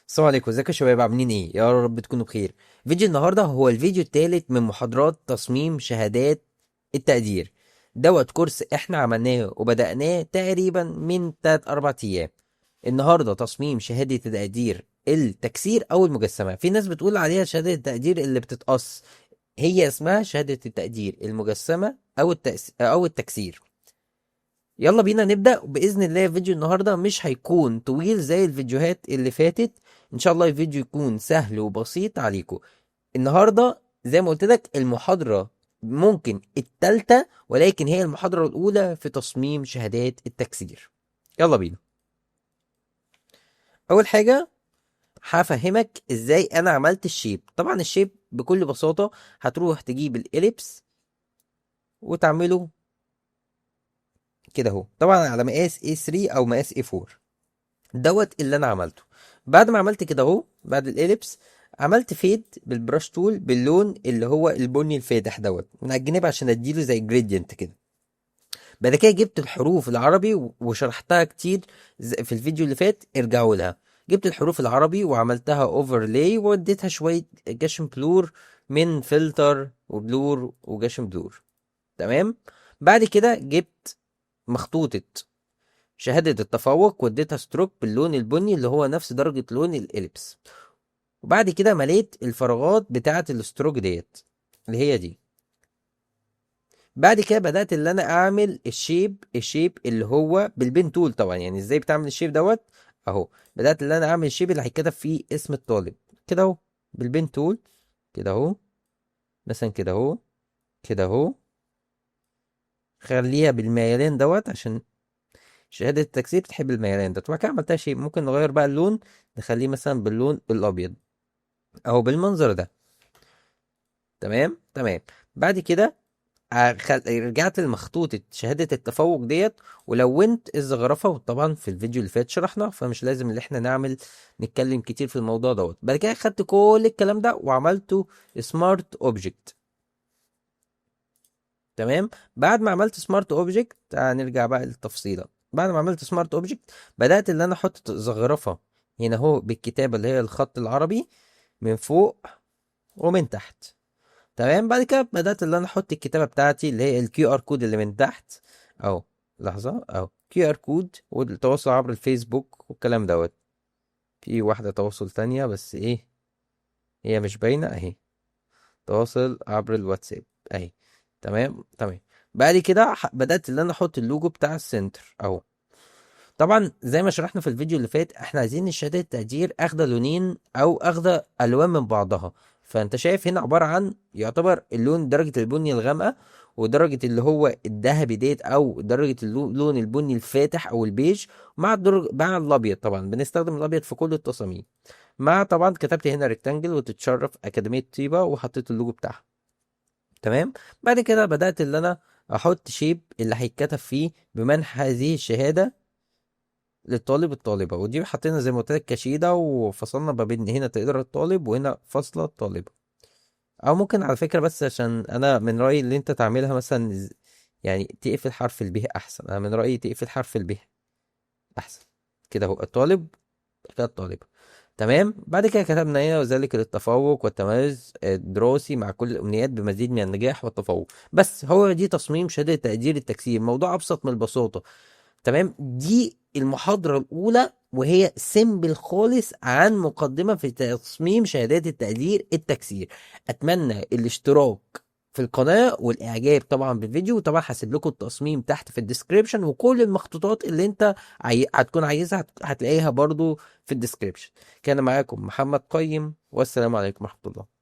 السلام عليكم، ازيكم يا شباب؟ عاملين ايه؟ يا رب تكونوا بخير. فيديو النهارده هو الفيديو الثالث من محاضرات تصميم شهادات التقدير. دوت كورس احنا عملناه وبدأناه تقريبا من 3 4 ايام. النهارده تصميم شهادة التقدير التكسير او المجسمة. في ناس بتقول عليها شهادة التقدير اللي بتتقص، هي اسمها شهادة التقدير المجسمة او التكسير. يلا بينا نبدأ بإذن الله. فيديو النهاردة مش هيكون طويل زي الفيديوهات اللي فاتت. إن شاء الله الفيديو يكون سهل وبسيط عليكم. النهاردة زي ما قلت لك المحاضرة ممكن التالتة، ولكن هي المحاضرة الأولى في تصميم شهادات التكسير. يلا بينا. أول حاجة هفهمك إزاي أنا عملت الشيب. طبعا الشيب بكل بساطة هتروح تجيب الإليبس وتعمله كده اهو، طبعا على مقاس A3 أو مقاس A4. دوت اللي انا عملته. بعد ما عملت كده اهو، بعد الاليبس عملت فيد بالبراش تول باللون اللي هو البني الفاتح دوت من على الجناب عشان اديله زي جريدينت كده. بعد كده جبت الحروف العربي وشرحتها كتير في الفيديو اللي فات، ارجعوا لها. جبت الحروف العربي وعملتها اوفرلاي واديتها شوية جاشم بلور من فلتر وبلور وجاشم بلور. تمام. بعد كده جبت مخطوطة شهادة التفوق واديتها ستروك باللون البني اللي هو نفس درجة لون الإليبس. وبعد كده مليت الفراغات بتاعة الستروك ديت اللي هي دي. بعد كده بدأت اللي انا اعمل الشيب اللي هو بالبين تول. طبعا يعني ازاي بتعمل الشيب دوت اهو. بدأت اللي انا اعمل الشيب اللي هيتكتب فيه اسم الطالب كده اهو بالبين تول. كده اهو، مثلا كده اهو، كده اهو. خليها بالميلان دوت عشان شهادة التكسير بتحب الميلان ده. وبعد كده عملتها شيب. ممكن نغير بقى اللون، نخليه مثلا باللون الابيض او بالمنظر ده. تمام تمام. بعد كده رجعت لمخطوطة شهادة التفوق ديت ولونت الزخرفة. وطبعا في الفيديو اللي فات شرحنا، فمش لازم اللي احنا نتكلم كتير في الموضوع دوت. بعد كده خدت كل الكلام ده وعملته سمارت اوبجكت. تمام. بعد ما عملت سمارت اوبجكت هنرجع بقى للتفصيلة. بعد ما عملت سمارت اوبجكت بدأت اللي انا احط زخرفة هنا اهو بالكتابة اللي هي الخط العربي من فوق ومن تحت. تمام. بعد كده بدأت اللي انا احط الكتابة بتاعتي اللي هي الكيو ار كود اللي من تحت اهو. لحظة اهو، كيو ار كود والتواصل عبر الفيسبوك والكلام دوت. في واحدة تواصل تانية بس ايه، هي مش باينة اهي. تواصل عبر الواتساب اهي. تمام تمام. بعد كده بدأت اللي انا احط اللوجو بتاع السنتر اهو. طبعا زي ما شرحنا في الفيديو اللي فات، احنا عايزين الشهادة التقدير اخده لونين او اخده الوان من بعضها. فانت شايف هنا عبارة عن يعتبر اللون درجة البني الغامقة، ودرجة اللي هو الذهبي ديت او درجة اللون البني الفاتح او البيج، مع مع الابيض. طبعا بنستخدم الابيض في كل التصاميم. مع طبعا كتبت هنا ريكتانجل وتتشرف اكاديمية طيبة وحطيت اللوجو بتاعها. تمام. بعد كده بدأت اللي انا احط شيب اللي هيتكتب فيه بمنح هذه الشهادة للطالب الطالبة. ودي حطينا زي ما قلت لك كشيدة، وفصلنا ما بين هنا تقدر الطالب وهنا فاصلة الطالبة. او ممكن على فكرة، بس عشان انا من رأيي اللي انت تعملها مثلا يعني تقفل حرف الب احسن. انا من رأيي تقفل حرف الب احسن. كده هو الطالب، كده الطالبة. تمام. بعد كده كتبنا هنا وذلك للتفوق والتميز الدراسي مع كل الأمنيات بمزيد من النجاح والتفوق. بس هو دي تصميم شهادة تقدير التكسير. موضوع أبسط من البساطة. تمام. دي المحاضرة الأولى وهي سيمبل خالص عن مقدمة في تصميم شهادات التقدير التكسير. أتمنى الاشتراك في القناة والإعجاب طبعا بالفيديو. وطبعا هسيب لكم التصميم تحت في الديسكريبشن، وكل المخطوطات اللي انت هتكون عايزها هتلاقيها برضو في الديسكريبشن. كان معاكم محمد قيم، والسلام عليكم ورحمة الله.